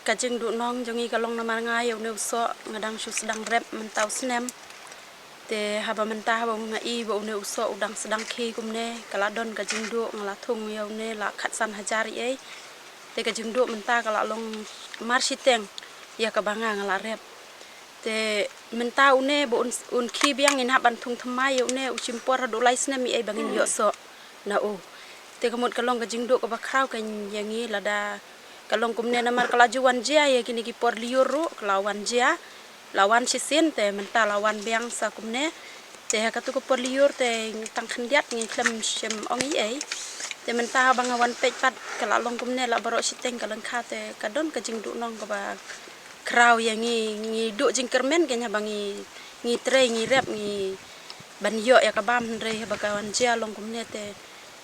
kajing du nong jongi kalong namar ngai eu neu so ngadang su sedang rep mentau snem te haba mentah haba ngai bo neu so udang sedang khi kumne kaladon kajing du ngala thung eu ne la khatsan hajari ei te kajing du mentah kala long mar siteng ya ka banga ngala rep te mentau ne bo un khi biang in haban thung thamai eu ne uchimpor hadu lai snem ei bangin yo so na o te kamot kalong kajing du ka bakrau kan yangi lada kalong kumne namar kalajuan jia ya kini ki por liuru kelawan jia lawan sisin te menta lawan biang sa kumne te hakatu ko por liur te tang khandiat ngi klem shem ongi ei te menta bang awan pej pat kalalong kumne la baro siteng kalang kha te kadon kajing du nong ka ba krau ya ngi du jing kermen kenya bangi ngi tre ngi rep ngi ban yo ya ka bam re ba kawan jia long kumne te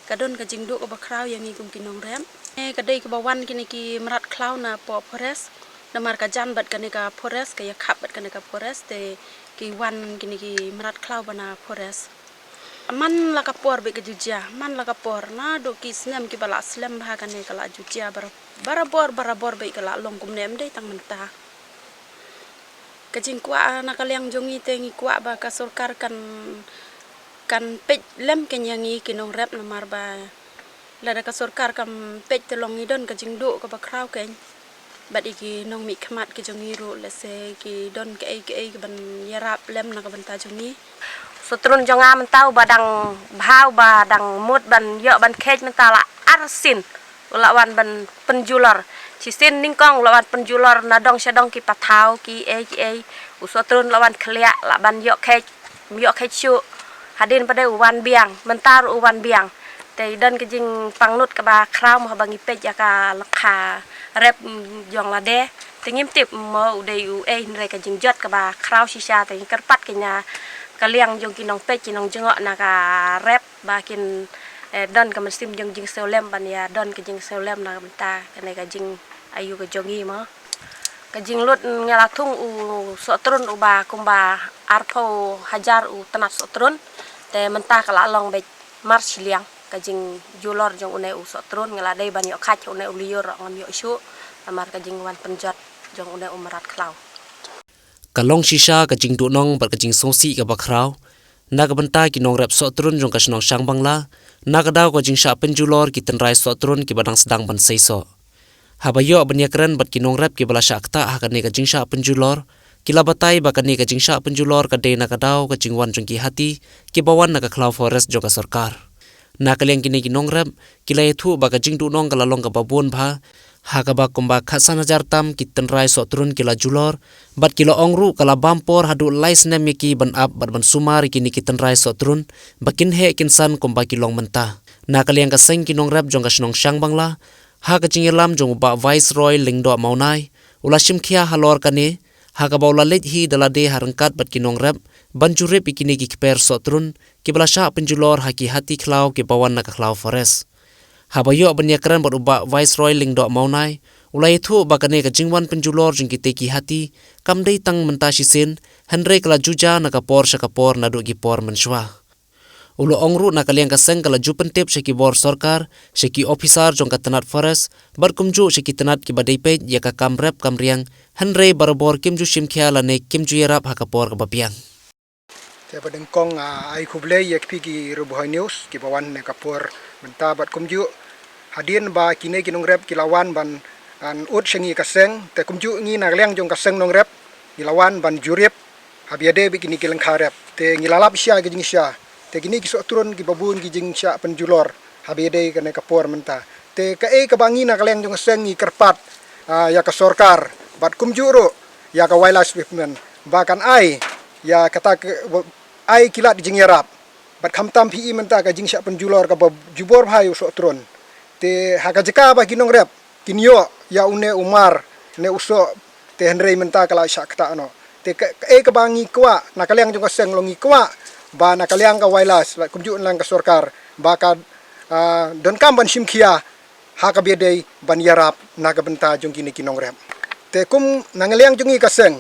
kadon kajing du ka ba krau ya ngi kum kinong rem kadai ke bawan kini ki merat klau na po forest namar ka jan bat kani ka forest ka ya khap bat kani ka forest te ki wan kini ki merat klau bana forest man la ka por be ke jujia man la ka por na do ki snem ki bala slem bha kani kala jujia barabor be kala long kum nem dei tang menta kajing kwa na kalyang jongi te ngi kwa ba ka sarkar kan pej lem kenyangi kinong rep namar ba lada ka sarkar kam pej telong idon ka jingdu ka bakrau ken bad iki nong mi khmat ki jongi ro lese ki don ke ai ban yarap lem na ka banta jongi Sutrun jonga mentau badang bhau badang mut ban yo ban kej mentala arsin lawan ban penjulor cisin ningkong lawan penjulor nadong syadong ki pathau ki ai usutrun lawan khlia la ban yo kej chu hadin pada uwan biang mentar uwan biang te dan kejing pangnut ka ba krau mo bangi pej ya ka lakha rep jong la de tingim tip mo udei u nre kejing jot ka ba krau sisa te kerpat kenya kaliang jong kinong pej kinong jengok na ka rep ba kin don ka mesim jong jing seulem ban ya don kejing seulem na benta kene kejing ayu ka jongi mo kejing lut ngala thung u sotrun u ba kumba arpo hajar u tanat sotrun te menta kala long be mar siliang kajing julor jong une u sotrun ngala dei ban yo khach une u liur ngon yo isu amar kajing wan penjat jong une umarat klau kalong shisha kajing du nong bar kajing sosi ka bakrau na ka banta ki nong rep sotrun jong ka snong sang bangla na ka daw kajing sha penjulor ki tenrai sotrun ki badang sedang ban seiso habayo ban yakran bat ki nong rep ki bala sha akta ha ka ne kajing sha penjulor kila batai ba ka ne kajing sha penjulor ka de na ka daw kajing wan jong ki hati ki bawan na ka klau forest jong ka sarkar na kaliang kini kinong rep kila itu ba kajing du nong kala long ka babun bha ha ka ba kumba khasan hajar tam ki tenrai so turun kila julor bat kila ongru kala bampor hadu lais nem ki ban up bat ban sumar kini ki tenrai so turun bakin he kinsan kumba kilong menta na kaliang ka seng kinong rep jong ka snong sang bangla ha kajing lam jong ba viceroy lingdo maunai ulashim khia halor kane ha ka baula let hi dala de harangkat bat kinong rep banjure pikini ki per sotrun ki blasha penjulor haki hati klau ki bawan na klau forest habayo banyakran bat uba viceroy lingdo maunai ulai thu bakane ka jingwan penjulor jingki te ki hati kamdei tang mentashi sin henre kala juja na kapor syakapor na du ki por menshwa ulo ongru na kaliang kaseng kala jupen tip syaki bor sarkar syaki officer jong katanat forest barkumju syaki tanat ki badai pej ya ka kamrep kamriang henre barabor kimju shimkhia la ne kimju yarap hakapor ka bapiang te badeng kong ai khuble yak pi ki rubuhai news ki bawan ne kapur menta bat kumju hadin ba kine kinong rep kilawan ban an ut sengi kaseng te kumju ngi na leng jong kaseng nong rep kilawan ban jurip habiade bi kini kileng kharep te ngilalap sia ki jing sia te kini ki sok turun ki babun ki jing sia penjulor habiade kane kapur menta te ka ka bangi na leng jong kaseng ngi kerpat ya ka sarkar bat kumju ro ya ka wildlife management bahkan ai ya kata ai kilat di jingyarap bat khamtam pi menta ka jing syak penjulor ka jubor bhayu sok tron te haka jeka ba kinong rep kinyo ya une umar ne uso te henrei menta kala syak ta no te ka bangi kwa na kaliang jong ka seng longi kwa ba na kaliang ka wailas la kumju lang ka sarkar ba ka don kam ban simkhia haka bedei ban yarap na ka benta jong kini kinong rep te kum nangaliang jongi ka seng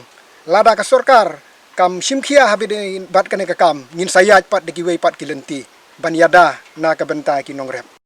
lada ka sarkar kam simkhia habide bat kane ka kam ngin sayat pat dikiwei pat kilenti ban yada na ka benta kinong rep